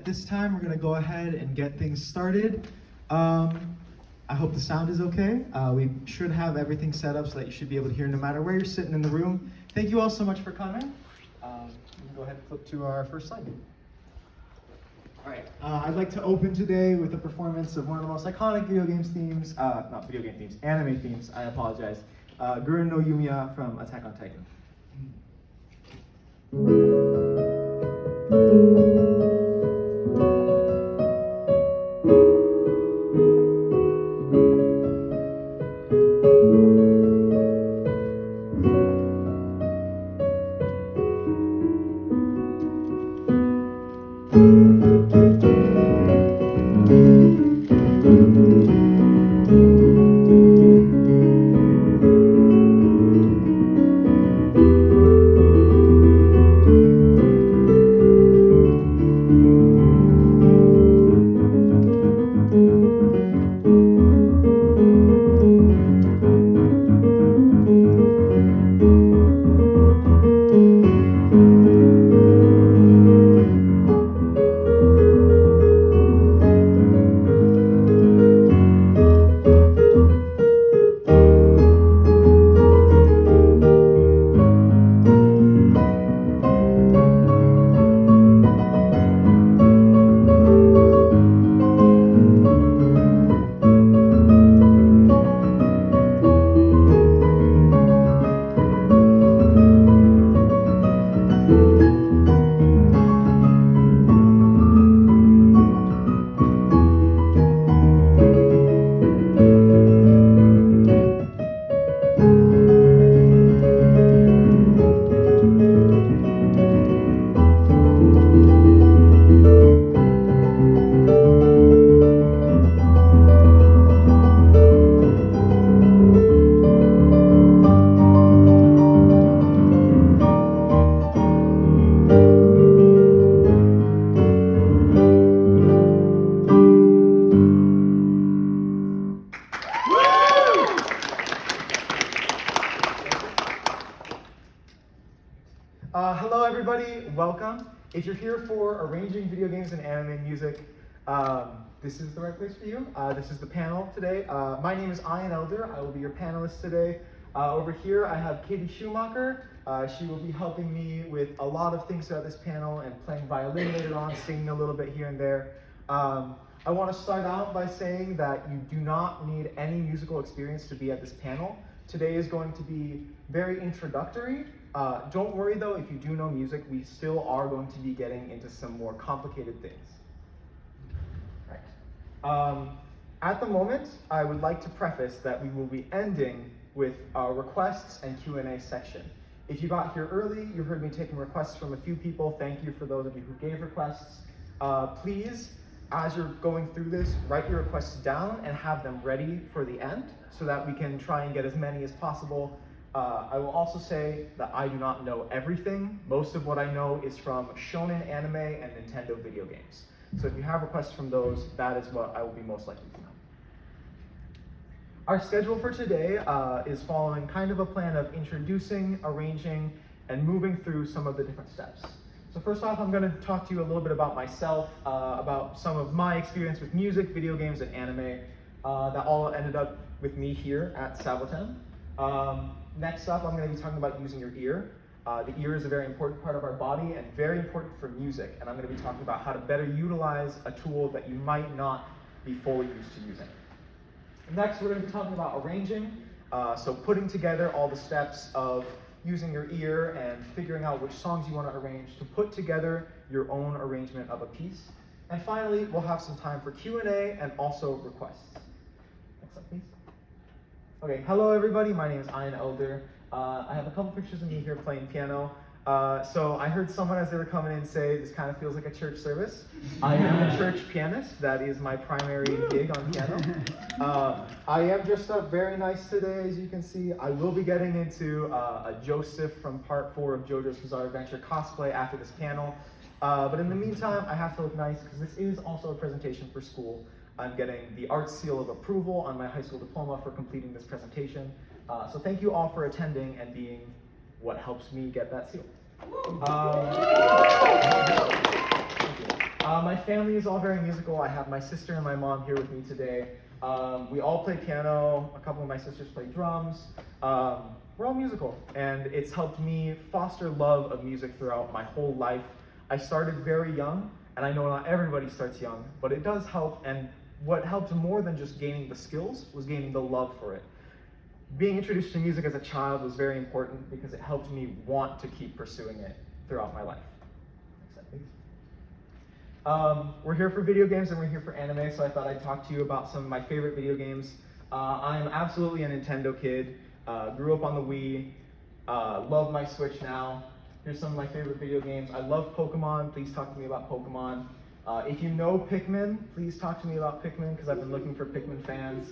At this time, we're going to go ahead and get things started. I hope the sound is okay. We should have everything set up so that you should be able to hear no matter where you're sitting in the room. Thank you all so much for coming. We can go ahead and flip to our first slide. All right, I'd like to open today with a performance of one of the most iconic anime themes, I apologize. Gurren no Yumiya from Attack on Titan. Hello everybody, welcome. If you're here for arranging video games and anime music, this is the right place for you. This is the panel today. My name is Ian Elder. I will be your panelist today. Over here I have Katie Schumacher. She will be helping me with a lot of things throughout this panel and playing violin later on, singing a little bit here and there. I want to start out by saying that you do not need any musical experience to be at this panel. Today is going to be very introductory. Don't worry though, if you do know music, we still are going to be getting into some more complicated things. Right. At the moment, I would like to preface that we will be ending with requests and Q&A section. If you got here early, you heard me taking requests from a few people. Thank you for those of you who gave requests. Please, as you're going through this, write your requests down and have them ready for the end so that we can try and get as many as possible. I will also say that I do not know everything. Most of what I know is from shonen anime and Nintendo video games. So if you have requests from those, that is what I will be most likely to know. Our schedule for today is following kind of a plan of introducing, arranging, and moving through some of the different steps. So first off, I'm going to talk to you a little bit about myself, about some of my experience with music, video games, and anime that all ended up with me here at Saboten. Next up, I'm going to be talking about using your ear. The ear is a very important part of our body and very important for music, and I'm going to be talking about how to better utilize a tool that you might not be fully used to using. Next, we're going to be talking about arranging, so putting together all the steps of using your ear and figuring out which songs you want to arrange to put together your own arrangement of a piece. And finally, we'll have some time for Q&A and also requests. Next slide, please. Okay, hello everybody, my name is Ian Elder. I have a couple pictures of me here playing piano. So I heard someone as they were coming in say, this kind of feels like a church service. I am a church pianist, that is my primary gig on piano. I am dressed up very nice today, as you can see. I will be getting into a Joseph from part 4 of JoJo's Bizarre Adventure cosplay after this panel. But in the meantime, I have to look nice because this is also a presentation for school. I'm getting the art seal of approval on my high school diploma for completing this presentation. So thank you all for attending and being what helps me get that seal. My family is all very musical. I have my sister and my mom here with me today. We all play piano. A couple of my sisters play drums. We're all musical, and it's helped me foster love of music throughout my whole life. I started very young, and I know not everybody starts young, but it does help, and what helped more than just gaining the skills was gaining the love for it. Being introduced to music as a child was very important because it helped me want to keep pursuing it throughout my life. Next slide, please. We're here for video games and we're here for anime, so I thought I'd talk to you about some of my favorite video games. I'm absolutely a Nintendo kid. Grew up on the Wii. Love my Switch now. Here's some of my favorite video games. I love Pokemon. Please talk to me about Pokemon. If you know Pikmin, please talk to me about Pikmin because I've been looking for Pikmin fans.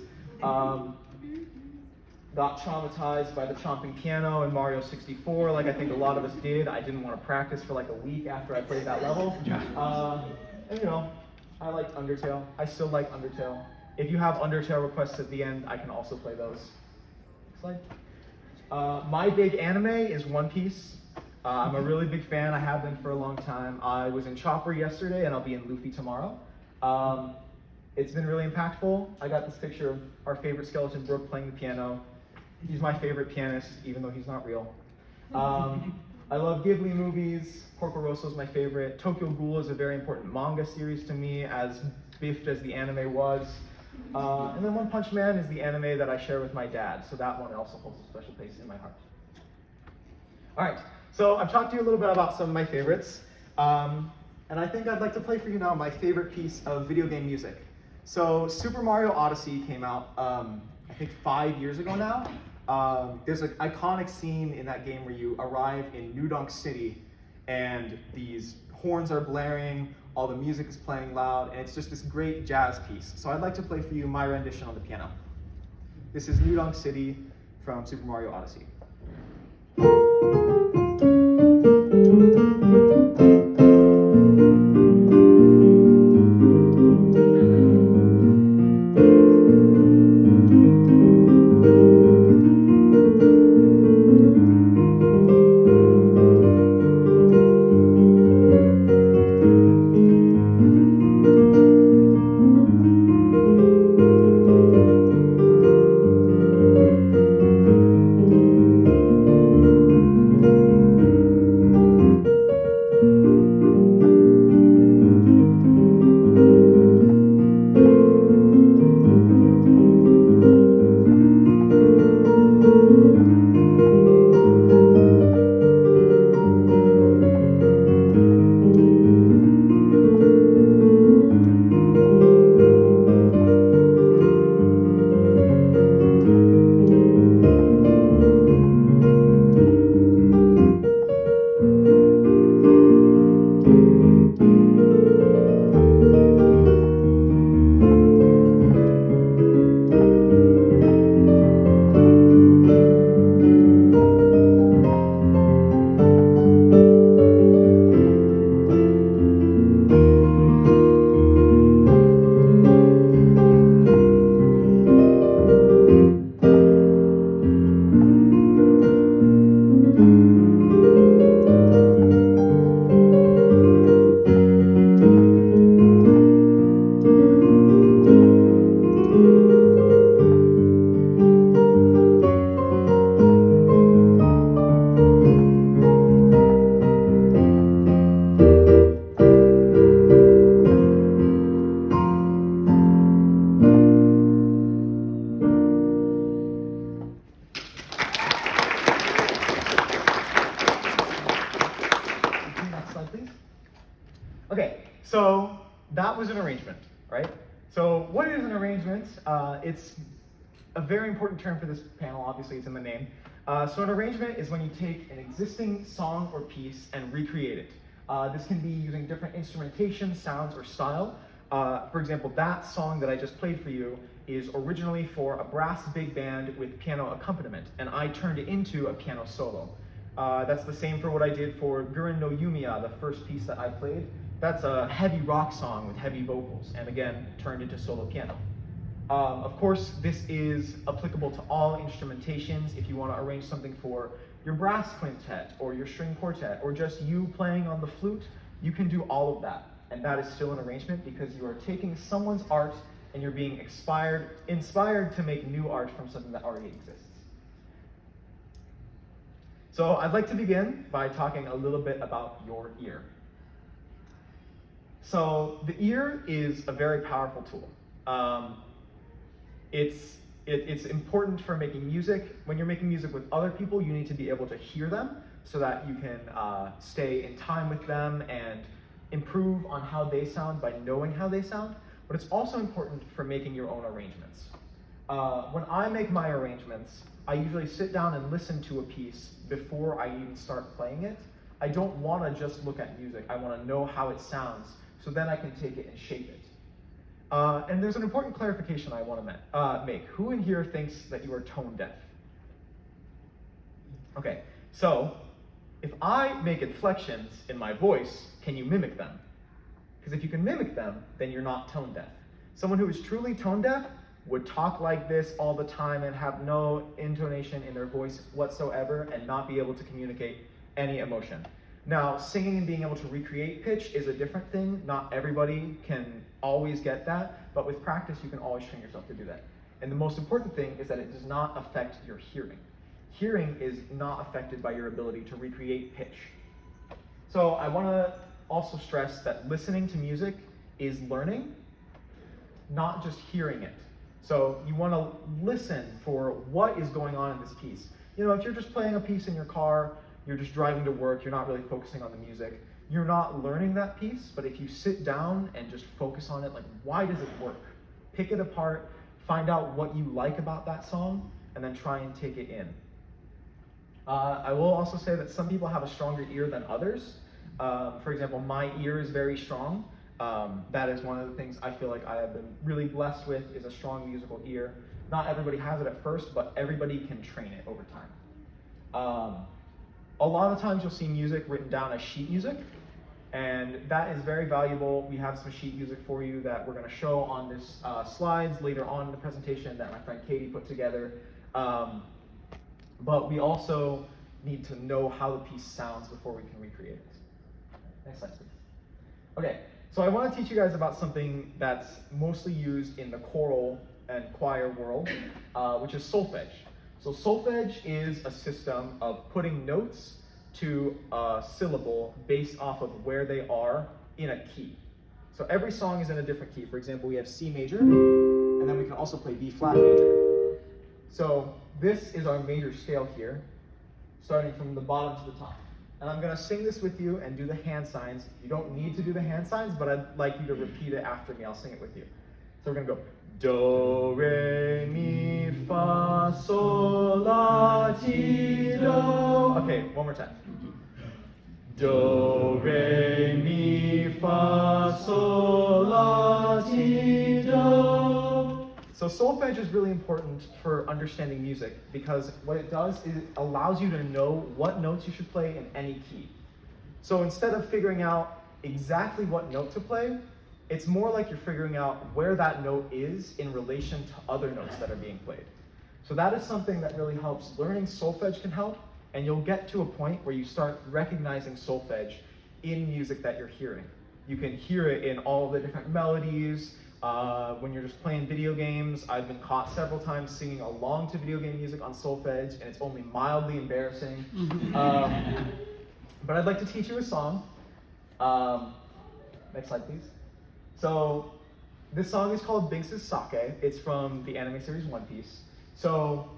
Got traumatized by the chomping piano in Mario 64, like I think a lot of us did. I didn't want to practice for like a week after I played that level. And you know, I like Undertale. I still like Undertale. If you have Undertale requests at the end, I can also play those. Next slide. My big anime is One Piece. I'm a really big fan. I have been for a long time. I was in Chopper yesterday, and I'll be in Luffy tomorrow. It's been really impactful. I got this picture of our favorite skeleton, Brooke, playing the piano. He's my favorite pianist, even though he's not real. I love Ghibli movies. Porco Rosso is my favorite. Tokyo Ghoul is a very important manga series to me, as biffed as the anime was. And then One Punch Man is the anime that I share with my dad, so that one also holds a special place in my heart. All right, so I've talked to you a little bit about some of my favorites, and I think I'd like to play for you now my favorite piece of video game music. So Super Mario Odyssey came out, I think 5 years ago now. There's an iconic scene in that game where you arrive in New Donk City and these horns are blaring, all the music is playing loud, and it's just this great jazz piece. So I'd like to play for you my rendition on the piano. This is New Donk City from Super Mario Odyssey. Okay, so that was an arrangement, right? So what is an arrangement? It's a very important term for this panel, obviously it's in the name. So an arrangement is when you take an existing song or piece and recreate it. This can be using different instrumentation, sounds, or style. For example, that song that I just played for you is originally for a brass big band with piano accompaniment, and I turned it into a piano solo. That's the same for what I did for Guren no Yumiya, the first piece that I played. That's a heavy rock song with heavy vocals, and again, turned into solo piano. Of course, this is applicable to all instrumentations. If you want to arrange something for your brass quintet, or your string quartet, or just you playing on the flute, you can do all of that. and that is still an arrangement because you are taking someone's art and you're being inspired to make new art from something that already exists. So I'd like to begin by talking a little bit about your ear. So the ear is a very powerful tool. It's important for making music. When you're making music with other people, you need to be able to hear them so that you can stay in time with them and improve on how they sound by knowing how they sound. But it's also important for making your own arrangements. When I make my arrangements, I usually sit down and listen to a piece before I even start playing it. I don't want to just look at music. I want to know how it sounds, so then I can take it and shape it. And there's an important clarification I want to make. Who in here thinks that you are tone deaf? Okay, so if I make inflections in my voice, can you mimic them? Because if you can mimic them, then you're not tone deaf. Someone who is truly tone deaf would talk like this all the time and have no intonation in their voice whatsoever and not be able to communicate any emotion. Now, singing and being able to recreate pitch is a different thing. Not everybody can always get that, but with practice, you can always train yourself to do that. And the most important thing is that it does not affect your hearing. Hearing is not affected by your ability to recreate pitch. So I want to also stress that listening to music is learning, not just hearing it. So you want to listen for what is going on in this piece. You know, if you're just playing a piece in your car, you're just driving to work, you're not really focusing on the music, you're not learning that piece. But if you sit down and just focus on it, like, why does it work? Pick it apart, find out what you like about that song, and then try and take it in. I will also say that some people have a stronger ear than others. For example, my ear is very strong. That is one of the things I feel like I have been really blessed with, is a strong musical ear. Not everybody has it at first, but everybody can train it over time. A lot of times you'll see music written down as sheet music, and that is very valuable. We have some sheet music for you that we're going to show on this slides later on in the presentation that my friend Katie put together. But we also need to know how the piece sounds before we can recreate it. Next slide, please. Okay, so I want to teach you guys about something that's mostly used in the choral and choir world, which is solfege. So solfege is a system of putting notes to a syllable based off of where they are in a key. So every song is in a different key. For example, we have C major, and then we can also play B flat major. So this is our major scale here, starting from the bottom to the top. And I'm going to sing this with you and do the hand signs. You don't need to do the hand signs, but I'd like you to repeat it after me. I'll sing it with you. So we're going to go do, re, mi, fa, sol, la, ti, do. Okay, one more time. Do, re, mi, fa, sol, la, ti, do. So solfege is really important for understanding music because what it does is it allows you to know what notes you should play in any key. So instead of figuring out exactly what note to play, it's more like you're figuring out where that note is in relation to other notes that are being played. So that is something that really helps. Learning solfege can help, and you'll get to a point where you start recognizing solfege in music that you're hearing. You can hear it in all the different melodies. When you're just playing video games, I've been caught several times singing along to video game music on solfege, and it's only mildly embarrassing. But I'd like to teach you a song. Next slide, please. So this song is called Binks' Sake. It's from the anime series One Piece. So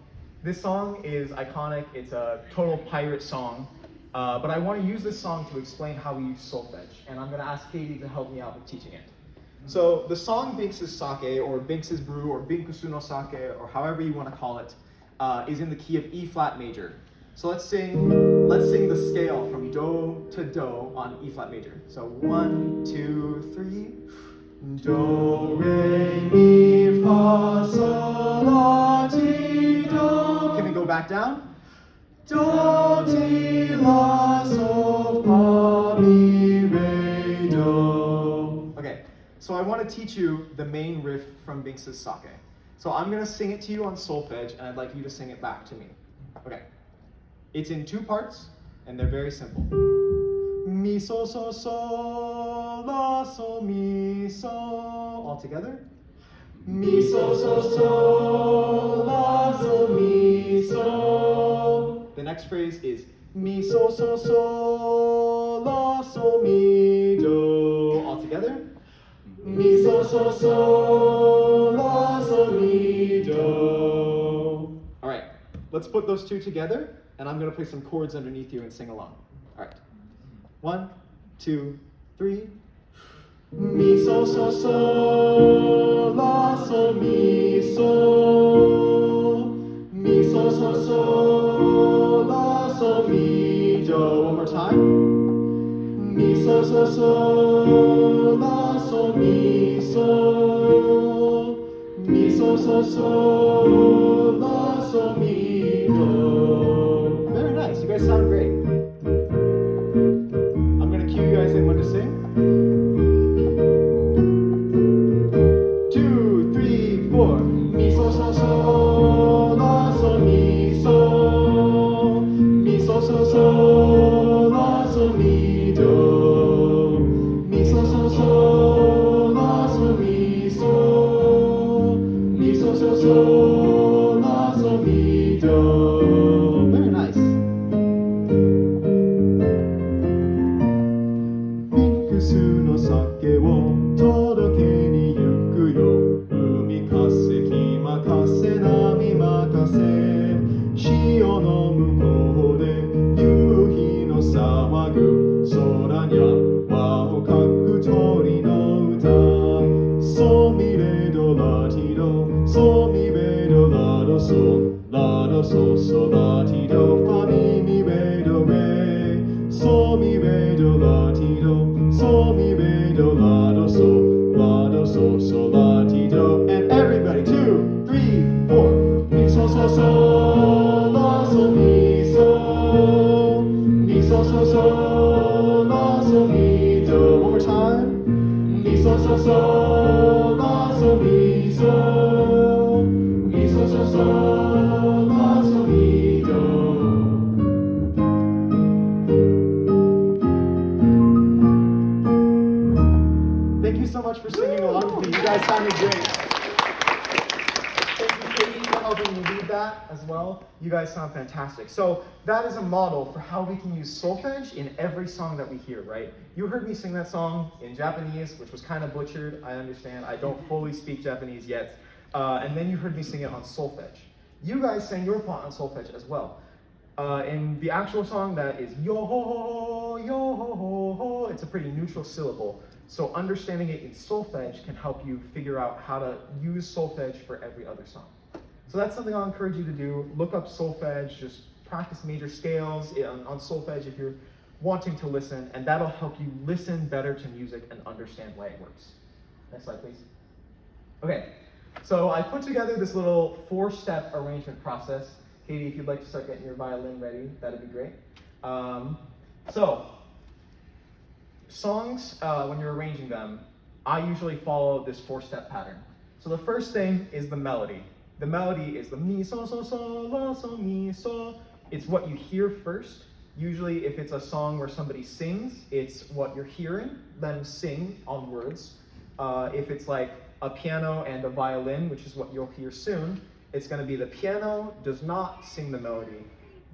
this song is iconic. It's a total pirate song. But I want to use this song to explain how we use solfege, and I'm going to ask Katie to help me out with teaching it. So the song Binks' Sake, or Binks' Brew, or Binkusu no Sake, or however you want to call it, is in the key of E flat major. So let's sing the scale from do to do on E flat major. So 1, 2, 3. Do, re, mi, fa, sol, la, ti, do. Can we go back down? Do, ti, la, sol, fa, mi, re, do. Okay, so I want to teach you the main riff from Binks' Sake. So I'm going to sing it to you on solfege, and I'd like you to sing it back to me. Okay. It's in 2 parts, and they're very simple. Mi, so, so, so. la, so, mi, so. All together. Mi, so, la, so, mi, so. The next phrase is mi, so, la, so, mi, do. All together. Mi, so, la, so, mi, do. All right, let's put those two together, and I'm going to play some chords underneath you and sing along. All right. 1, 2, 3. Mi, so, la, so, mi, so. Mi, so, la, so, mi, do. One more time. Mi, so, la, so, mi, so. Mi, so, la, so, mi, do. Very nice. You guys sound great. I'm going to cue you guys in when to sing. 2, 3, 4. Mi, so, la, so, mi, so. Mi, so, la, so, mi, do. Mi, so, la, so, mi, so. Mi, so, la, so, mi, do. Very nice.ミックスの酒を届けに行くよ。海風き任せ波任せ。潮の向こうで夕日の騒ぐ。空にゃ輪をかく鳥の歌。ソミレドラティドソミベドラドソラドソソラティドファミミベドレソミベドラティドソミベドラドソラドソソラティド And everybody 2, 3, 4 Mi, so, la, so, mi, so. Mi, so, la, so, mi, do. One more time. Mi, so, la, so, mi, so. Mi, so, la, so, mi, do. Thank you so much for singing along with me. You guys sounded great. Thank you, Katie, for helping me lead that as well. You guys sound fantastic. So that is a model for how we can use solfege in every song that we hear, right? You heard me sing that song in Japanese, which was kind of butchered. I understand. I don't fully speak Japanese yet. And then you heard me sing it on solfege. You guys sang your part on solfege as well. In the actual song, that is yo-ho-ho, yo-ho-ho-ho. It's a pretty neutral syllable. So understanding it in solfege can help you figure out how to use solfege for every other song. So that's something I'll encourage you to do. Look up solfege, just practice major scales on solfege if you're wanting to listen, and that'll help you listen better to music and understand why it works. Next slide, please. Okay, so I put together this little 4-step arrangement process. Katie, if you'd like to start getting your violin ready, that'd be great. Songs, when you're arranging them, I usually follow this 4-step pattern. So the first thing is the melody. The melody is the mi, so, la, so, mi, so. It's what you hear first. Usually if it's a song where somebody sings, it's what you're hearing them sing on words. If it's like a piano and a violin, which is what you'll hear soon, it's going to be the piano does not sing the melody,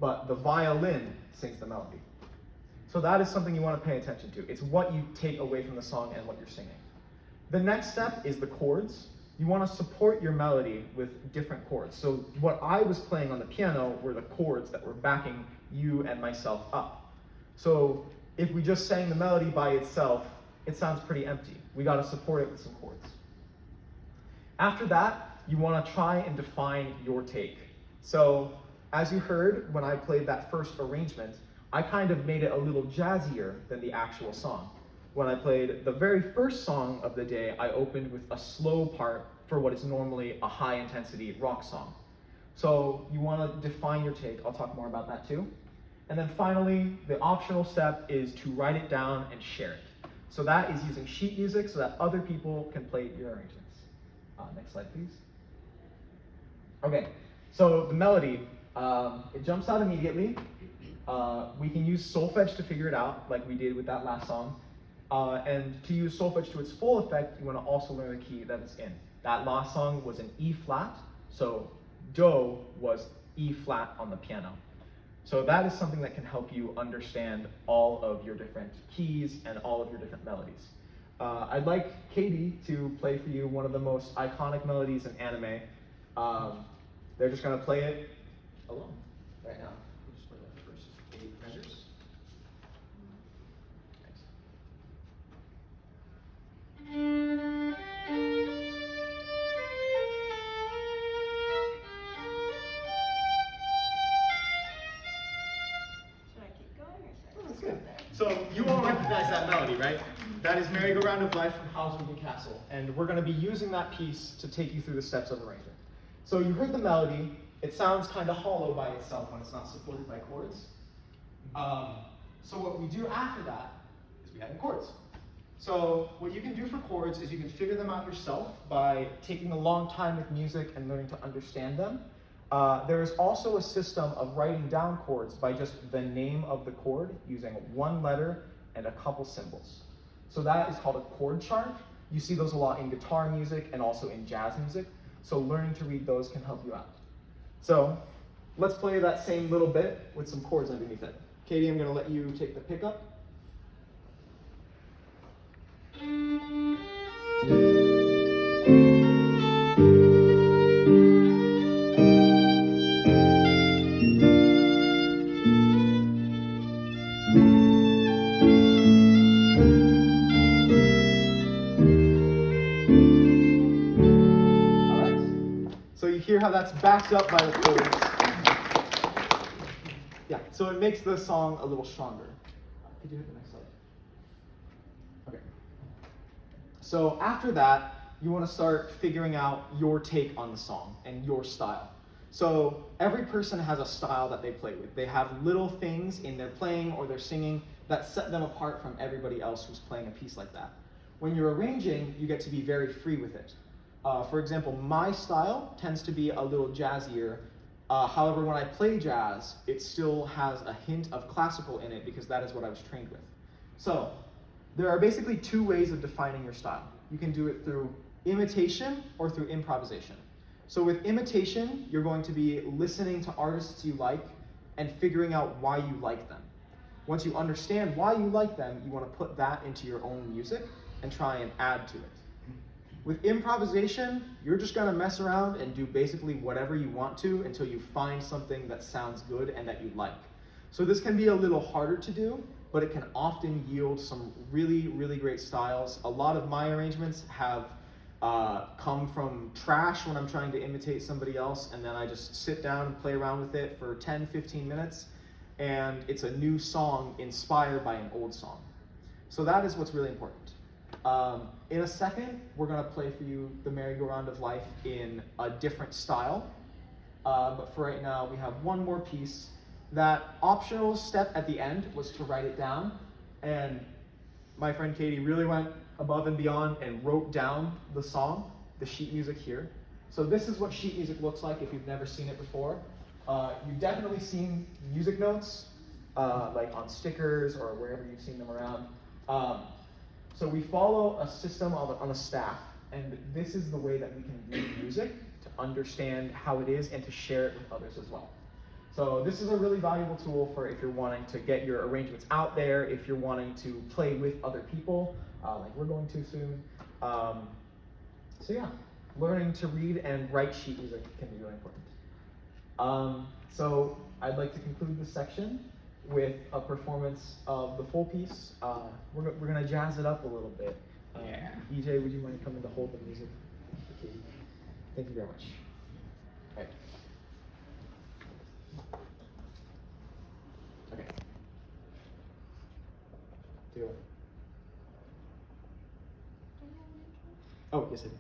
but the violin sings the melody. So that is something you want to pay attention to. It's what you take away from the song and what you're singing. The next step is the chords. You want to support your melody with different chords. So what I was playing on the piano were the chords that were backing you and myself up. So if we just sang the melody by itself, it sounds pretty empty. We got to support it with some chords. After that, you want to try and define your take. So as you heard when I played that first arrangement, I kind of made it a little jazzier than the actual song. When I played the very first song of the day, I opened with a slow part for what is normally a high-intensity rock song. So you want to define your take. I'll talk more about that too. And then finally, the optional step is to write it down and share it. So that is using sheet music so that other people can play your arrangements. Next slide, please. Okay, so the melody, it jumps out immediately. We can use solfege to figure it out, like we did with that last song. And to use solfege to its full effect, you want to also learn the key that it's in. That last song was an E flat, so do was E flat on the piano. So that is something that can help you understand all of your different keys and all of your different melodies. I'd like Katie to play for you one of the most iconic melodies in anime. They're just going to play it alone right now. We'll just play the first 8 measures. So you all recognize that melody, right? That is Merry-Go-Round of Life from Howl's Moving Castle. And we're going to be using that piece to take you through the steps of arrangement. So you heard the melody. It sounds kind of hollow by itself when it's not supported by chords. So what we do after that is we add in chords. So what you can do for chords is you can figure them out yourself by taking a long time with music and learning to understand them. There is also a system of writing down chords by just the name of the chord using one letter and a couple symbols. So that is called a chord chart. You see those a lot in guitar music and also in jazz music. So learning to read those can help you out. So let's play that same little bit with some chords underneath it. Katie, I'm going to let you take the pickup. So you hear how that's backed up by the chords. Yeah, so it makes the song a little stronger. Could you hit the next slide? Okay. So after that, you want to start figuring out your take on the song and your style. So every person has a style that they play with. They have little things in their playing or their singing that set them apart from everybody else who's playing a piece like that. When you're arranging, you get to be very free with it. For example, my style tends to be a little jazzier. However, when I play jazz, it still has a hint of classical in it because that is what I was trained with. So there are basically 2 ways of defining your style. You can do it through imitation or through improvisation. So with imitation, you're going to be listening to artists you like and figuring out why you like them. Once you understand why you like them, you want to put that into your own music and try and add to it. With improvisation, you're just going to mess around and do basically whatever you want to until you find something that sounds good and that you like. So this can be a little harder to do, but it can often yield some really, really great styles. A lot of my arrangements have come from trash when I'm trying to imitate somebody else, and then I just sit down and play around with it for 10, 15 minutes, and it's a new song inspired by an old song. So that is what's really important. In a second, we're going to play for you the Merry-Go-Round of Life in a different style. But for right now, we have one more piece. That optional step at the end was to write it down. And my friend Katie really went above and beyond and wrote down the song, the sheet music here. So this is what sheet music looks like if you've never seen it before. You've definitely seen music notes, like on stickers or wherever you've seen them around. So we follow a system on a staff, and this is the way that we can read music to understand how it is and to share it with others as well. So this is a really valuable tool for if you're wanting to get your arrangements out there, if you're wanting to play with other people, like we're going to soon. So yeah, learning to read and write sheet music can be really important. So I'd like to conclude this section with a performance of the full piece. We're going to jazz it up a little bit. Yeah. EJ, would you mind coming to hold the music? Okay. Thank you very much. All right. Okay. Do it. Oh, yes, I do.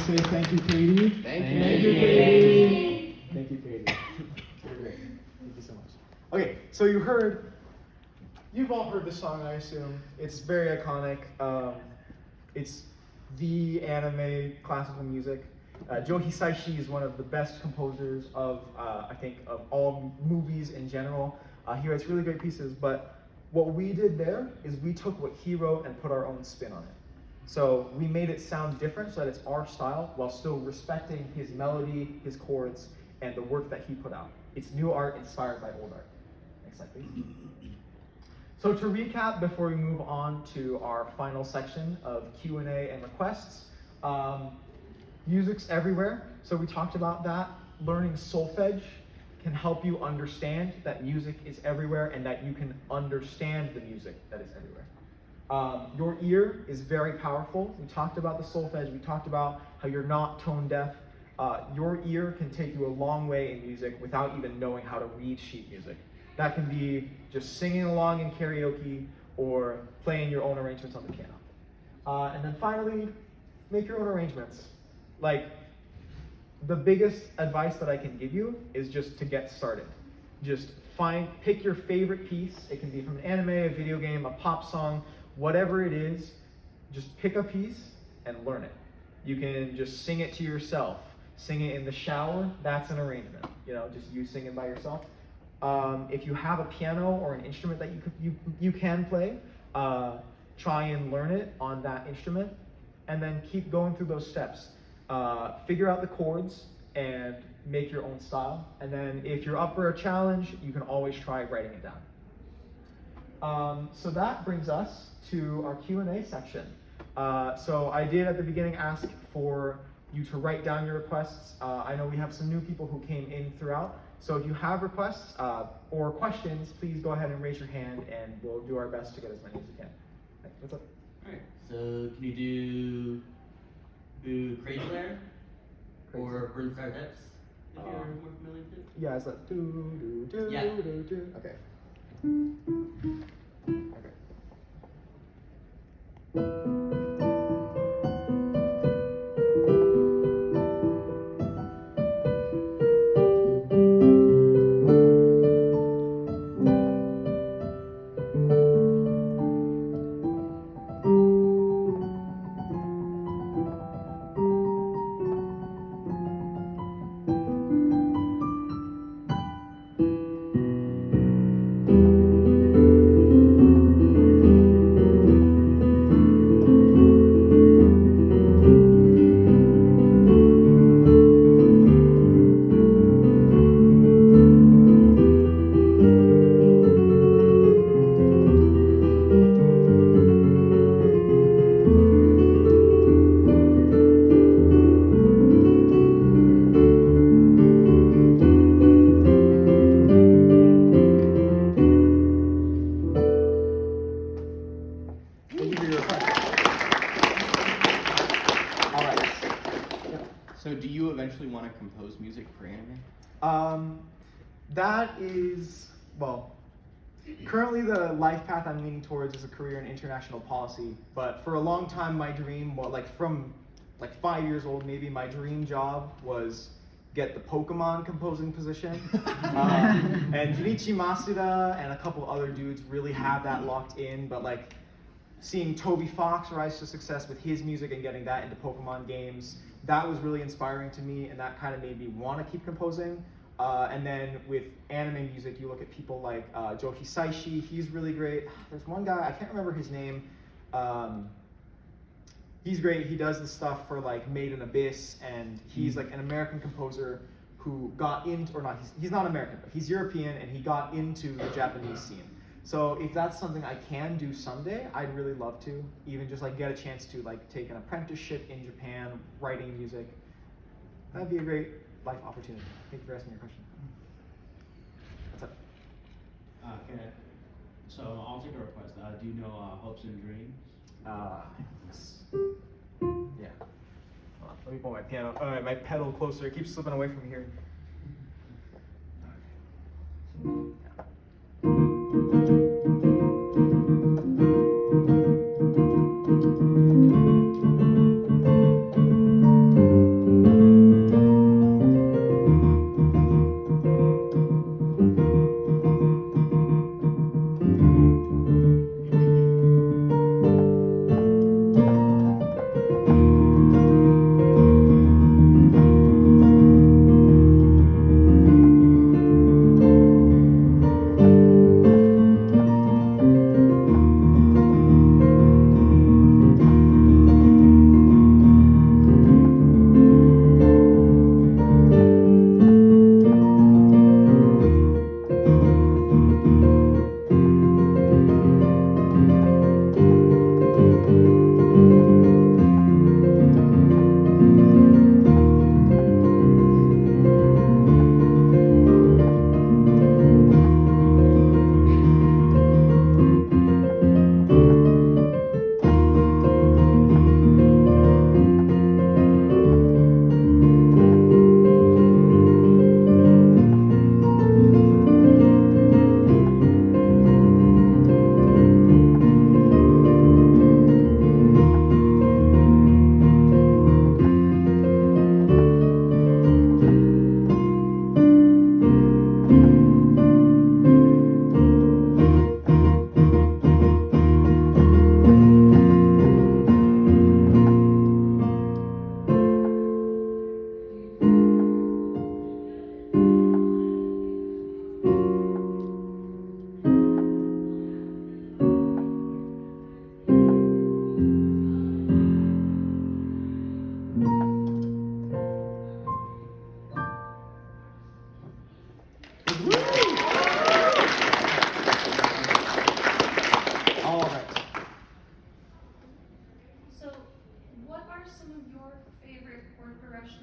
say thank you, Katie. Thank you, Katie. Thank you, Katie. You're great. Thank you so much. Okay, so you've all heard the song, I assume. It's very iconic. It's the anime classical music. Joe Hisaishi is one of the best composers of, I think, of all movies in general. He writes really great pieces, but what we did there is we took what he wrote and put our own spin on it. So we made it sound different so that it's our style while still respecting his melody, his chords, and the work that he put out. It's new art inspired by old art. Next slide, please. So to recap before we move on to our final section of Q&A and requests, music's everywhere. So we talked about that. Learning solfege can help you understand that music is everywhere and that you can understand the music that is everywhere. Your ear is very powerful. We talked about the solfege. We talked about how you're not tone deaf. Your ear can take you a long way in music without even knowing how to read sheet music. That can be just singing along in karaoke or playing your own arrangements on the piano. And then finally, make your own arrangements. Like, the biggest advice that I can give you is just to get started. Just pick your favorite piece. It can be from an anime, a video game, a pop song, whatever it is. Just pick a piece and learn it. You can just sing it to yourself. Sing it in the shower, that's an arrangement. Just you singing by yourself. If you have a piano or an instrument that you can play, try and learn it on that instrument, and then keep going through those steps. Figure out the chords and make your own style. And then if you're up for a challenge, you can always try writing it down. So that brings us to our Q&A section. So I did at the beginning ask for you to write down your requests. I know we have some new people who came in throughout. So if you have requests or questions, please go ahead and raise your hand and we'll do our best to get as many as we can. Hey, what's up? All right, so can you do Crazy Lair or Burn Star Depths, if you're more familiar with it? Yeah, it's like do. Okay. So do you eventually want to compose music for anime? That is, well, currently the life path I'm leaning towards is a career in international policy, but for a long time my dream, from 5 years old maybe, my dream job was get the Pokemon composing position. And Junichi Masuda and a couple other dudes really have that locked in, but seeing Toby Fox rise to success with his music and getting that into Pokemon games, that was really inspiring to me, and that kind of made me want to keep composing. And then with anime music, you look at people like Joe Hisaishi, he's really great. There's one guy, I can't remember his name. He's great, he does the stuff for Made in Abyss, and he's an American composer who got into, or not, he's not American, but he's European, and he got into the Japanese scene. So if that's something I can do someday, I'd really love to, even just get a chance to take an apprenticeship in Japan, writing music. That'd be a great life opportunity. Thank you for asking your question. What's up? Okay, so I'll take a request. Do you know Hopes and Dreams? Yeah. Hold on, let me pull my piano, my pedal closer. It keeps slipping away from me here. Yeah.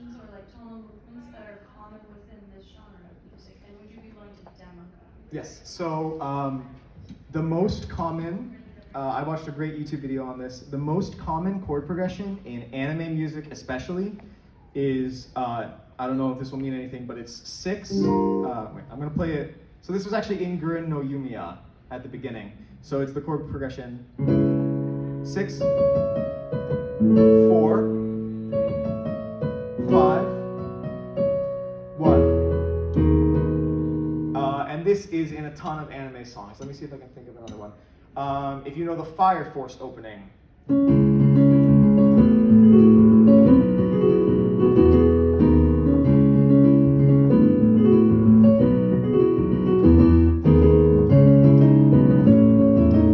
expressions or like tonal movements that are common within this genre of music? And would you be willing to demo them? Yes. So the most common, I watched a great YouTube video on this. The most common chord progression in anime music, especially, is I don't know if this will mean anything, but it's 6. Wait, I'm gonna play it. So this was actually in Gurren no Yumiya at the beginning. So it's the chord progression: 6, 4, 5, 1. And this is in a ton of anime songs. Let me see if I can think of another one. If you know the Fire Force opening.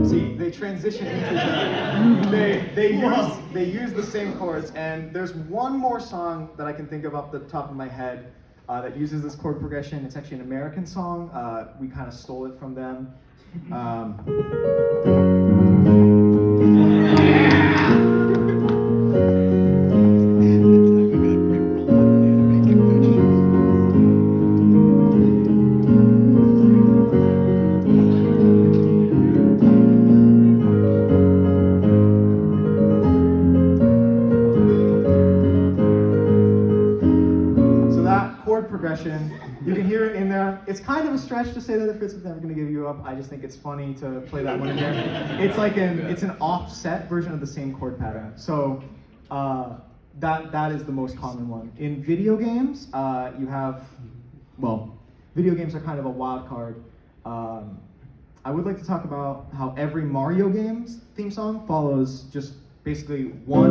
See, they transition into they use the same chords. And there's one more song that I can think of off the top of my head that uses this chord progression. It's actually an American song. We kind of stole it from them. Progression. You can hear it in there. It's kind of a stretch to say that it fits with Never Gonna Give You Up. I just think it's funny to play that one in there. It's like it's an offset version of the same chord pattern. So that is the most common one. In video games, you have, well, video games are kind of a wild card. I would like to talk about how every Mario game's theme song follows just basically 1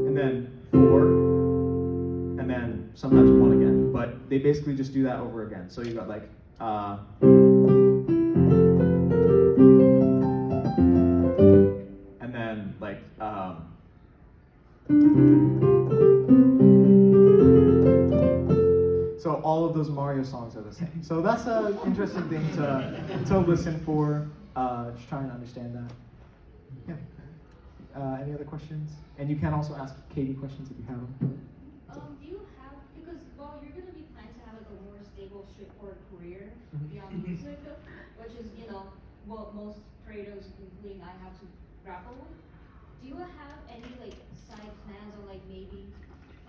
and then 4 and then sometimes 1 again, but they basically just do that over again. So you got like, and then like, so all of those Mario songs are the same. So that's an interesting thing to listen for, just trying to understand that. Yeah. Any other questions? And you can also ask Katie questions if you have them. Do you have, because, well, you're going to be planning to have like a more stable, straightforward career beyond music, which is, you know, what most creators, including I, have to grapple with. Do you have any like side plans on like maybe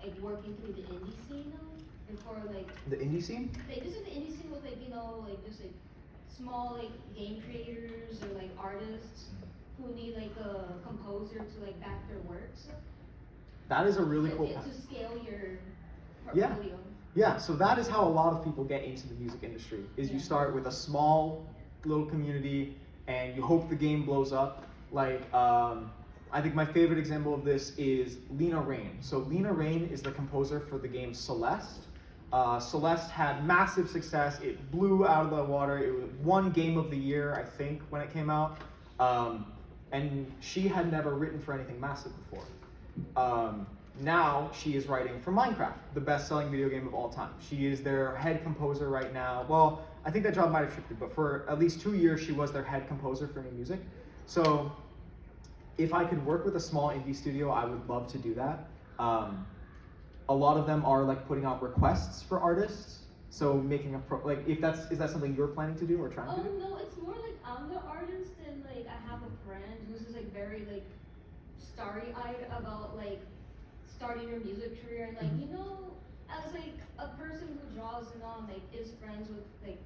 like working through the indie scene before like The indie scene? like this is the indie scene with like, you know, like just like small like game creators or like artists who need like a composer to like back their works? That is a really cool To scale your Yeah. portfolio. Yeah, so that is how a lot of people get into the music industry, is you start with a small little community and you hope the game blows up. Like, I think my favorite example of this is Lena Raine. So Lena Raine is the composer for the game Celeste. Celeste had massive success. It blew out of the water. It won Game of the Year, I think, when it came out. And she had never written for anything massive before. Now she is writing for Minecraft, the best-selling video game of all time. She is their head composer right now. Well, I think that job might have shifted, but for at least 2 years, she was their head composer for new music. So if I could work with a small indie studio, I would love to do that. A lot of them are like putting out requests for artists. So making a is that something you're planning to do or trying to do? No, it's more like I'm the artist and like I have a friend who's just like very like starry-eyed about like starting your music career and like, you know, as like a person who draws and like is friends with like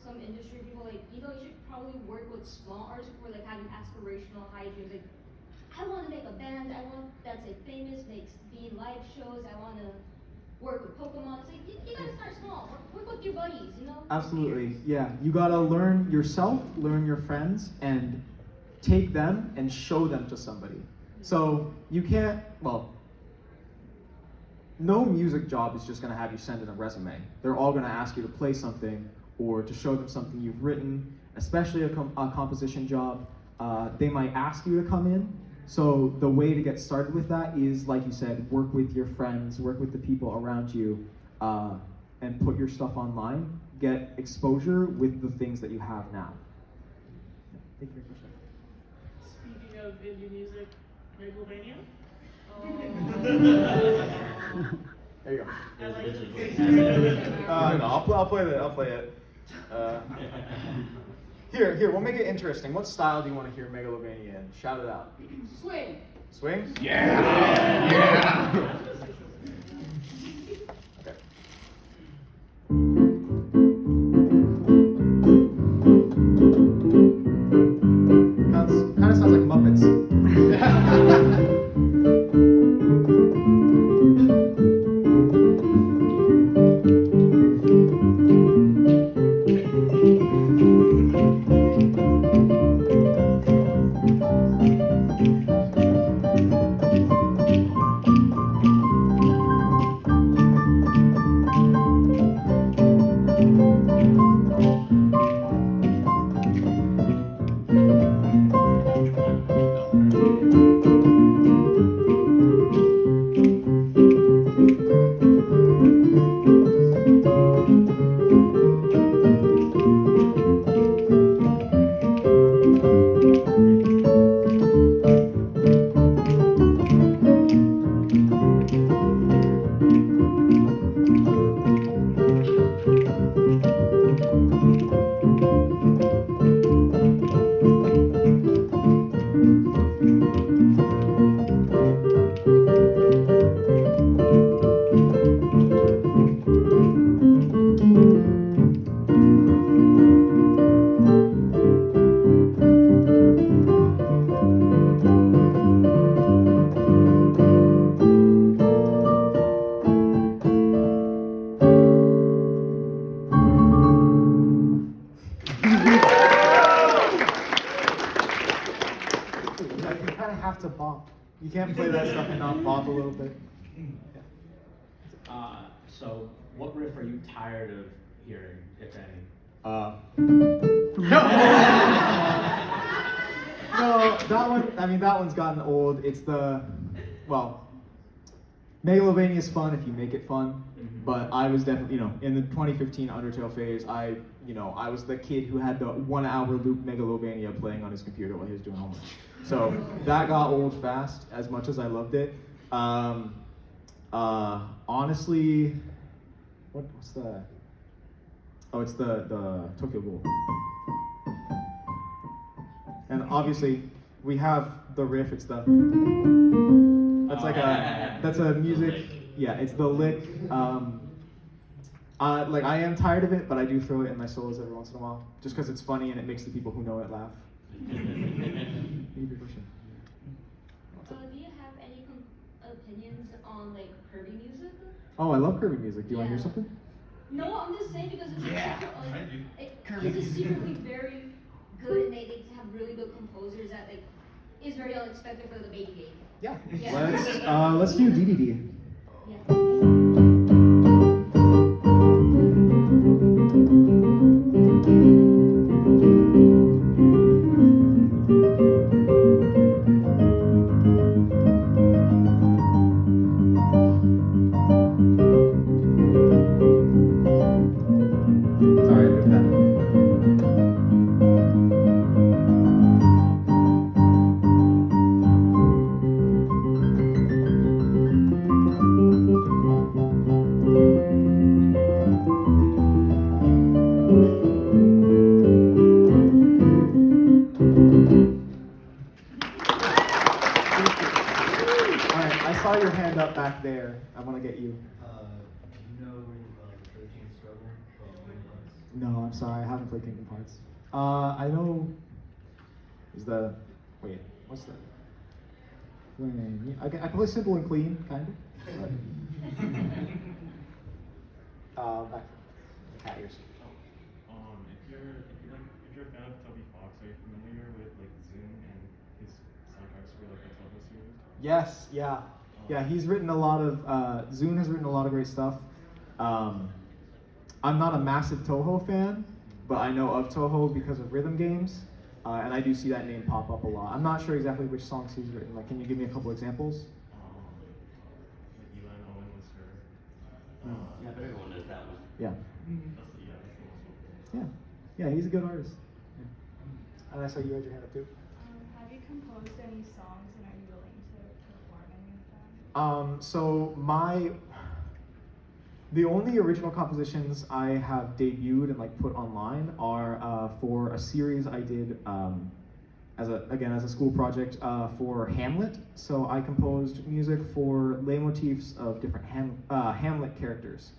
some industry people, like, you know, you should probably work with small artists who are like having aspirational high dreams. Like, I want to make a band, I want that's like famous, be in live shows, I want to work with Pokemon. It's like, you gotta start small, work with your buddies, you know? Absolutely, yeah. You gotta learn yourself, learn your friends, and take them and show them to somebody. So you can't, well, no music job is just gonna have you send in a resume. They're all gonna ask you to play something or to show them something you've written, especially a composition job. They might ask you to come in. So the way to get started with that is, like you said, work with your friends, work with the people around you, and put your stuff online. Get exposure with the things that you have now. Thank you very much. Speaking of indie music, Megalomania? There you go. It was originally No, I'll play it. Here, we'll make it interesting. What style do you want to hear Megalovania in? Shout it out. Swing. Swing? Yeah. Okay. Kind of sounds like Muppets. Have to bop. You can't play that stuff and not bop a little bit. So what riff are you tired of hearing, if any? No, that one. I mean, that one's gotten old. It's Megalovania is fun if you make it fun. But I was definitely, in the 2015 Undertale phase, I was the kid who had the 1 hour loop Megalovania playing on his computer while he was doing homework. So that got old fast, as much as I loved it. Honestly, what's the? Oh, it's the Tokyo Ghoul. And obviously, we have the riff. It's the. That's a music. Yeah, it's the lick. I am tired of it, but I do throw it in my solos every once in a while, just because it's funny and it makes the people who know it laugh. Do you have any opinions on like Kirby music? Oh, I love Kirby music. Do you want to hear something? No, I'm just saying because it's Kirby. it's secretly very good, and they have really good composers that is very unexpected for the baby game. Yeah. Yeah. Let's do DDD. Yeah. Sorry, I moved that. Alright, I saw your hand up back there. I want to get you. Do you know 13 Struggle from Kingdom Hearts? No, I'm sorry, I haven't played Kingdom Hearts. I know. What's that? I can play Simple and Clean, kind of. Back to cat ears. If you're a fan of Toby Fox, are you familiar with Zoom and his soundtracks for the Toho series? Yes, yeah, he's written a lot of. Zune has written a lot of great stuff. I'm not a massive Toho fan, but I know of Toho because of rhythm games, and I do see that name pop up a lot. I'm not sure exactly which songs he's written. Can you give me a couple examples? Eli Owen was her. Yeah, but everyone knows that one. Yeah. That's the most popular. Yeah, he's a good artist. Yeah. And I saw you had your hand up too. Have you composed any songs, and are you willing to perform any of them? So The only original compositions I have debuted and like put online are for a series I did as a school project for Hamlet. So I composed music for leitmotifs of different Hamlet characters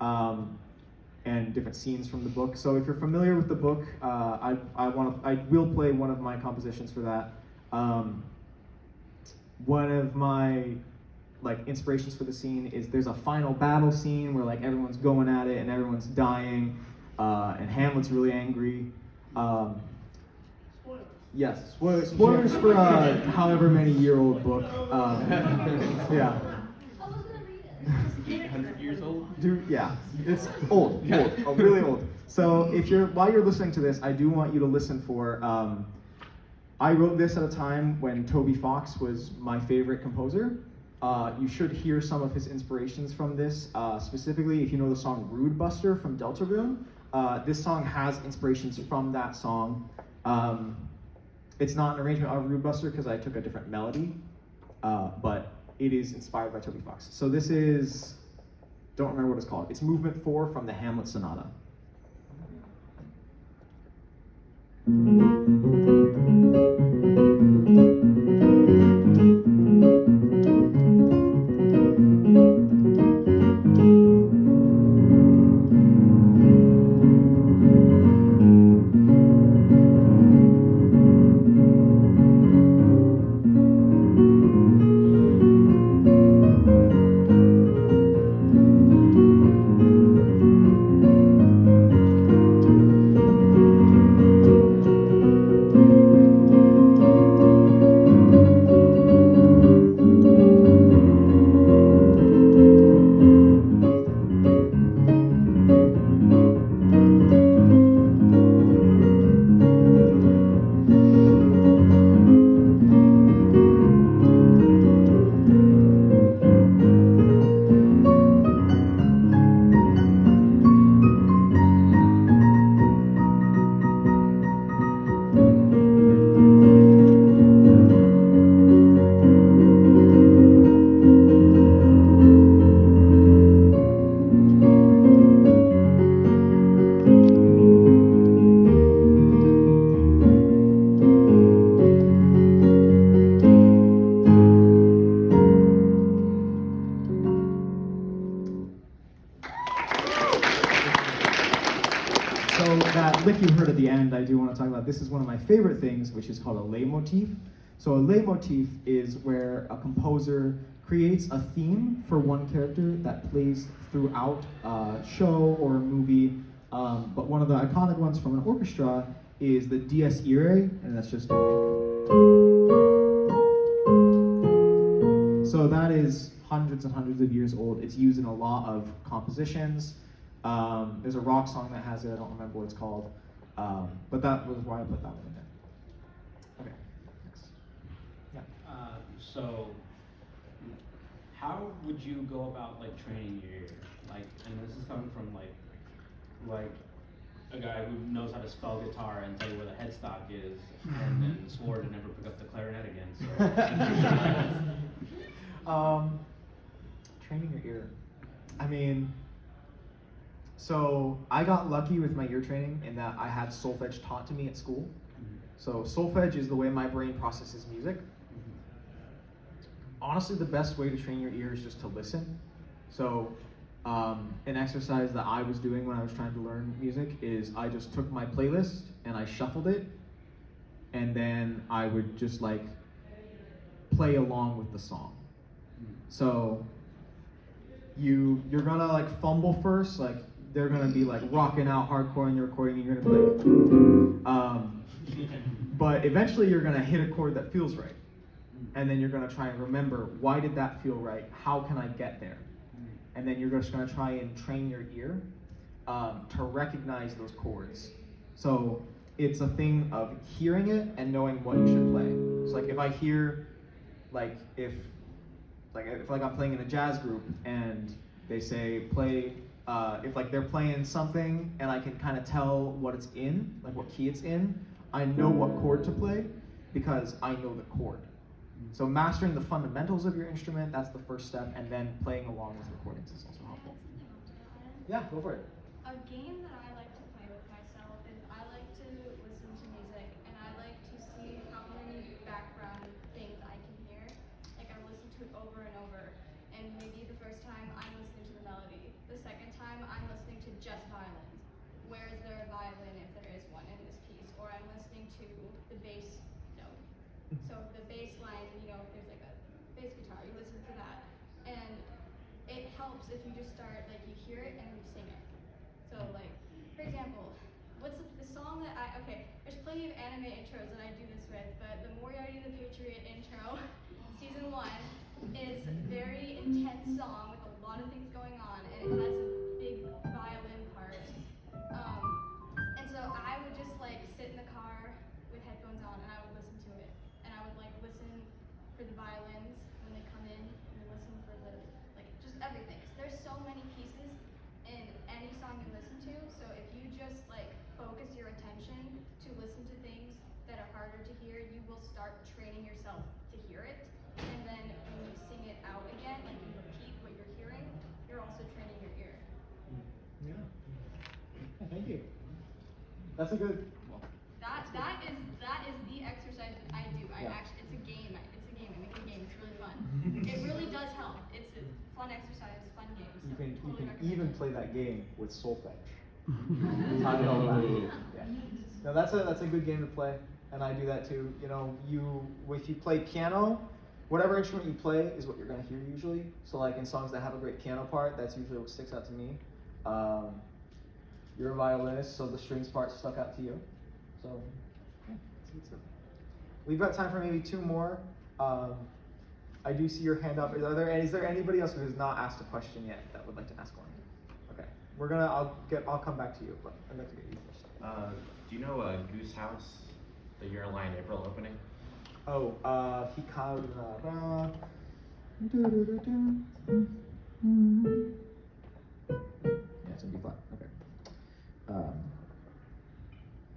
and different scenes from the book. So if you're familiar with the book, I will play one of my compositions for that. One of my like inspirations for the scene is there's a final battle scene where like everyone's going at it and everyone's dying, and Hamlet's really angry. Yes, spoilers for however many year old book. Yeah. I was gonna read it. 800 years old? Dude, yeah, it's old, really old. So while you're listening to this, I do want you to listen for. I wrote this at a time when Toby Fox was my favorite composer. You should hear some of his inspirations from this. Specifically, if you know the song Rude Buster from Deltarune, this song has inspirations from that song. It's not an arrangement of Rude Buster because I took a different melody, but it is inspired by Toby Fox. So this is, don't remember what it's called. It's Movement 4 from the Hamlet Sonata. So that lick you heard at the end, I do want to talk about. This is one of my favorite things, which is called a leitmotif. So a leitmotif is where a composer creates a theme for one character that plays throughout a show or a movie. But one of the iconic ones from an orchestra is the Dies Irae, and that's just. So that is hundreds and hundreds of years old. It's used in a lot of compositions. There's a rock song that has it. I don't remember what it's called, but that was why I put that one in there. Okay, next. Yeah. So, how would you go about like training your ear? Like, and this is coming from like a guy who knows how to spell guitar and tell you where the headstock is, and then swore to never pick up the clarinet again. So. Training your ear. I mean. So I got lucky with my ear training in that I had solfege taught to me at school. So solfege is the way my brain processes music. Honestly, the best way to train your ear is just to listen. So an exercise that I was doing when I was trying to learn music is I just took my playlist and I shuffled it, and then I would just like play along with the song. So you're gonna like fumble first, like they're gonna be like rocking out hardcore in your recording, and you're gonna be like, but eventually you're gonna hit a chord that feels right, and then you're gonna try and remember, why did that feel right? How can I get there? And then you're just gonna try and train your ear to recognize those chords. So it's a thing of hearing it and knowing what you should play. So like if I hear, like if I'm playing in a jazz group and they say play. If like they're playing something and I can kind of tell what it's in, like what key it's in, I know what chord to play because I know the chord. So mastering the fundamentals of your instrument, that's the first step, and then playing along with recordings is also helpful. Yeah, go for it. A game that I like to play with myself is I like to listen to music and I like to see how many background things I can hear. Like I listen to it over and over, and maybe the first time I'm listening to the melody, the second time I'm listening to just violins. Where is there a violin if there is one in this piece? Or I'm listening to the bass note. So the bass line, you know, if there's like a bass guitar, you listen for that. And it helps if you just start, like you hear it and you sing it. So like, for example, what's the song that okay, there's plenty of anime intros that I do this with, but the Moriarty the Patriot intro, season 1, is a very intense song with a lot of things going on, and it has a big violin part. And so I would just like sit in the car with headphones on and I would listen to it. And I would like listen for the violins when they come in and listen for the, like just everything. Cause there's so many pieces in any song you listen to. So if you just like focus your attention to listen to things that are harder to hear, you will start training yourself to hear it. And then when you sing it out again, like you repeat what you're hearing, you're also training your ear. Yeah. Thank you. That's a good. That is the exercise that I do. Yeah. It's a game. I make a game. It's really fun. It really does help. It's a fun exercise, fun game. So You can totally recommend even it. play that game with solfege. I know that. Yeah. No, that's a good game to play, and I do that too. You know, if you play piano, whatever instrument you play is what you're gonna hear usually. So like in songs that have a great piano part, that's usually what sticks out to me. You're a violinist, so the strings part stuck out to you. So yeah, that's good stuff. We've got time for maybe 2 more. I do see your hand up. Is there anybody else who has not asked a question yet that would like to ask one? Okay, I'll come back to you, but I'd like to get you first. Do you know Goose House, the Year Line April opening? Oh, Hikaru. Yeah, it's in B flat. Okay.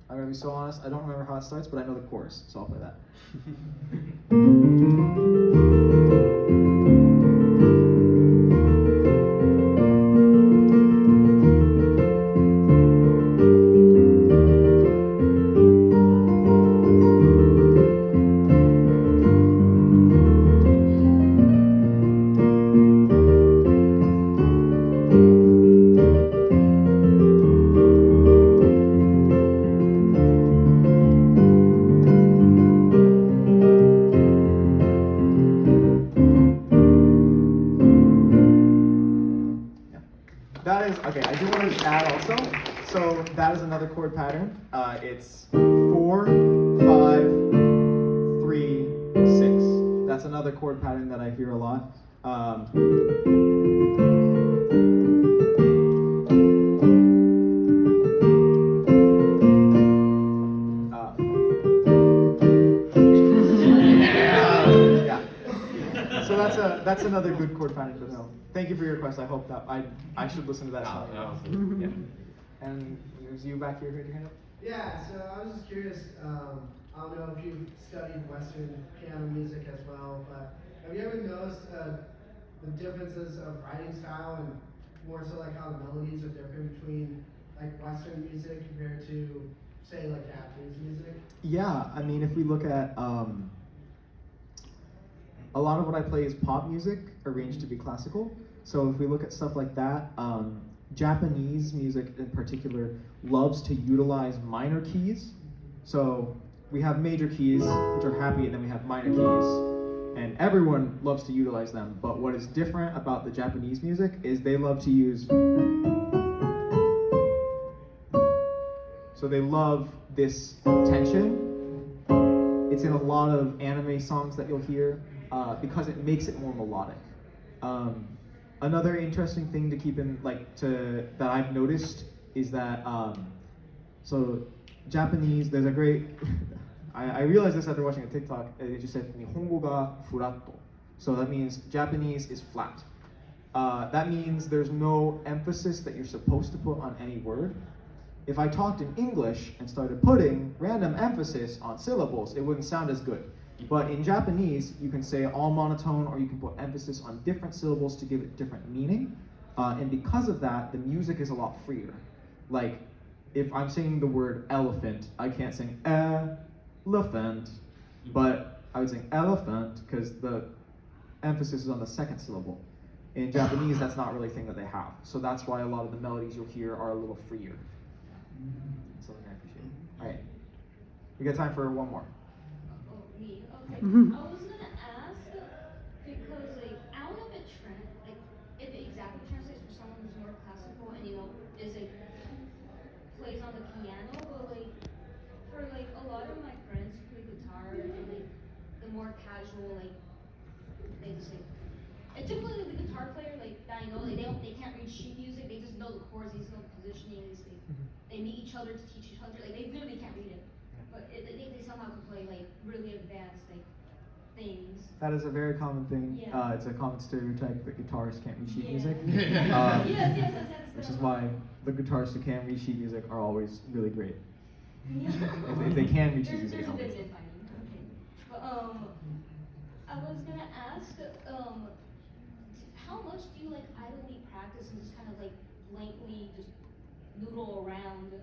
I'm gonna be so honest. I don't remember how it starts, but I know the chorus, so I'll play that. Okay, I do want to add also, so that is another chord pattern. It's 4, 5, 3, 6. That's another chord pattern that I hear a lot. So that's another good chord pattern to know. Thank you for your request. I hope that I should listen to that song. Yeah. And it was you back here who had your hand up? Yeah, so I was just curious, I don't know if you've studied Western piano music as well, but have you ever noticed the differences of writing style and more so like how the melodies are different between like Western music compared to say like Japanese music? Yeah, I mean if we look at a lot of what I play is pop music arranged to be classical. So if we look at stuff like that, Japanese music in particular loves to utilize minor keys. So we have major keys, which are happy, and then we have minor keys. And everyone loves to utilize them. But what is different about the Japanese music is they love to use. So they love this tension. It's in a lot of anime songs that you'll hear because it makes it more melodic. Another interesting thing to keep in, that I've noticed is that, so Japanese, there's a great, I realized this after watching a TikTok, it just said, Nihongo ga furatto. So that means Japanese is flat. That means there's no emphasis that you're supposed to put on any word. If I talked in English and started putting random emphasis on syllables, it wouldn't sound as good. But in Japanese, you can say all monotone or you can put emphasis on different syllables to give it different meaning. And because of that, the music is a lot freer. Like, if I'm singing the word elephant, I can't sing elephant, but I would sing elephant because the emphasis is on the second syllable. In Japanese, that's not really a thing that they have. So that's why a lot of the melodies you'll hear are a little freer. Something I appreciate. All right, we got time for one more. Oh, me? Okay. Mhm. I was gonna ask because like I don't know if if it exactly translates for someone who's more classical and is like plays on the piano, but like for like a lot of my friends who play guitar and like the more casual they just like and typically the guitar player like that I know they can't read sheet music, they just know the chords, they just know the positioning, they meet each other to teach each other, like they literally can't read it. But they somehow can play like really advanced like things. That is a very common thing. Yeah. It's a common stereotype that guitarists can't read sheet Yeah. music. Yes, Which is why the guitarists who can read sheet music are always really great. Yeah. If they can read sheet There's music, a always. bit of fighting. Okay. But I was gonna ask how much do you like idly practice and just kind of like blankly just noodle around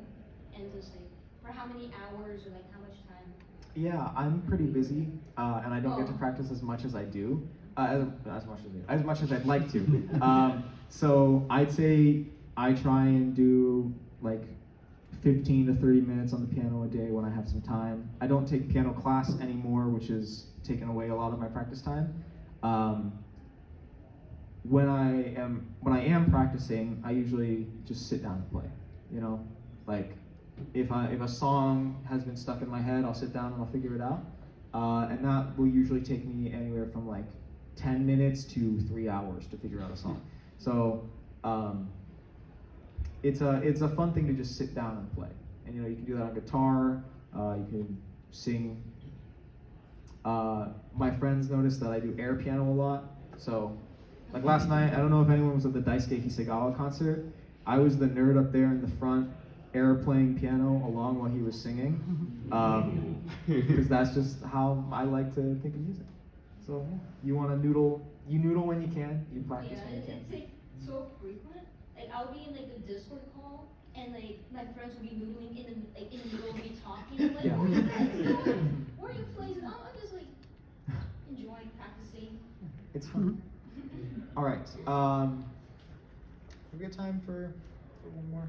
and just like for how many hours or like how much time? Yeah, I'm pretty busy, and I don't get to Oh. practice as much as I do, as much as I'd like to. So I'd say I try and do like 15 to 30 minutes on the piano a day when I have some time. I don't take piano class anymore, which has taken away a lot of my practice time. When I am practicing, I usually just sit down and play. You know, like if a song has been stuck in my head, I'll sit down and I'll figure it out. And that will usually take me anywhere from like 10 minutes to 3 hours to figure out a song. So it's a fun thing to just sit down and play. And you can do that on guitar. You can sing. My friends notice that I do air piano a lot. So like last night, I don't know if anyone was at the Daisuke Hisagawa concert. I was the nerd up there in the front, air playing piano along while he was singing, because that's just how I like to think of music. So yeah, you want to noodle, you noodle when you can, you practice when you can. It's like so frequent. Like I'll be in like the Discord call and like my friends will be noodling in the middle of me talking. I'm like, Yeah. what are you guys doing? Where are you playing? I'm just like enjoying practicing. It's fun. All right. Have we got time for one more?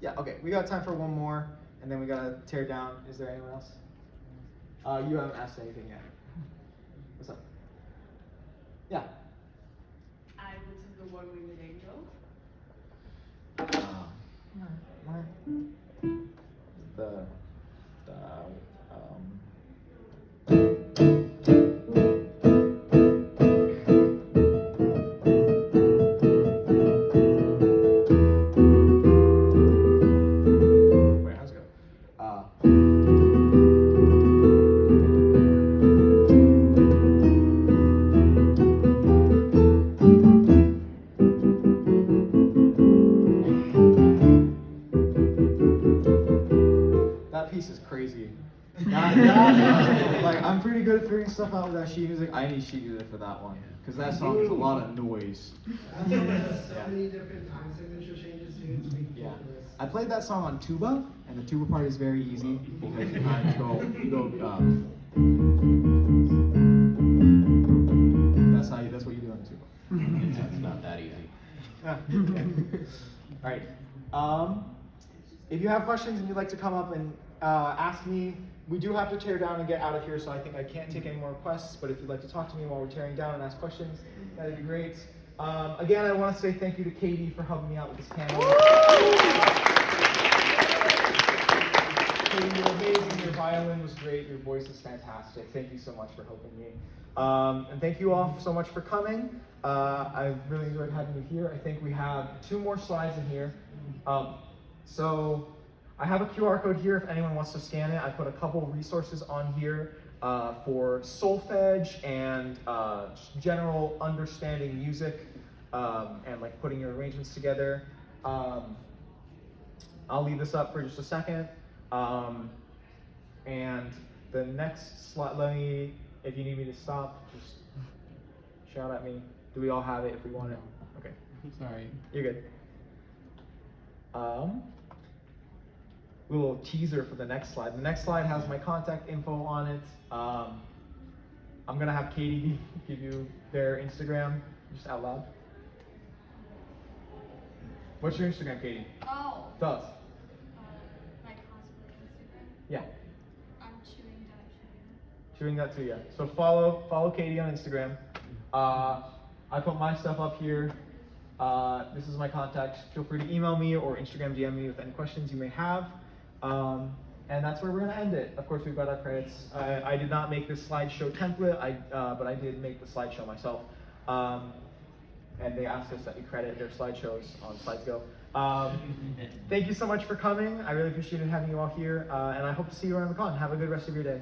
Yeah. Okay. We got time for one more, and then we gotta tear down. Is there anyone else? You haven't asked anything yet. What's up? Yeah. I went to the One Winged Angel. Wait, how's it go? That piece is crazy. Like I'm pretty good at figuring stuff out with that sheet music. I need sheet music for that one because that song is a lot of noise. That's why there's so many different time signature changes too. It's Yeah, ridiculous. I played that song on tuba, and the tuba part is very easy because you kind of go. That's what you do on tuba. It's not that easy. Yeah. All right. If you have questions and you'd like to come up and ask me, we do have to tear down and get out of here, so I think I can't take any more requests. But if you'd like to talk to me while we're tearing down and ask questions, that'd be great. Again, I want to say thank you to Katie for helping me out with this panel. Katie, you're amazing. Your violin was great. Your voice is fantastic. Thank you so much for helping me. And thank you all so much for coming. I've really enjoyed having you here. I think we have 2 more slides in here. So I have a QR code here if anyone wants to scan it. I put a couple resources on here for solfege and general understanding music and like putting your arrangements together. I'll leave this up for just a second. And the next slide, if you need me to stop, just shout at me. Do we all have it if we want it? Okay, Sorry. you're good. Little teaser for the next slide. The next slide has my contact info on it. I'm gonna have Katie give you their Instagram, just out loud. What's your Instagram, Katie? Oh. Tell us. My cosplay Instagram. Yeah. I'm chewing that Chewing that too, yeah. So follow Katie on Instagram. I put my stuff up here. This is my contact. Feel free to email me or Instagram DM me with any questions you may have. And that's where we're gonna end it. Of course, we've got our credits. I did not make this slideshow template, but I did make the slideshow myself. And they asked us that we credit their slideshows on SlidesGo. Thank you so much for coming. I really appreciated having you all here, and I hope to see you around the con. Have a good rest of your day.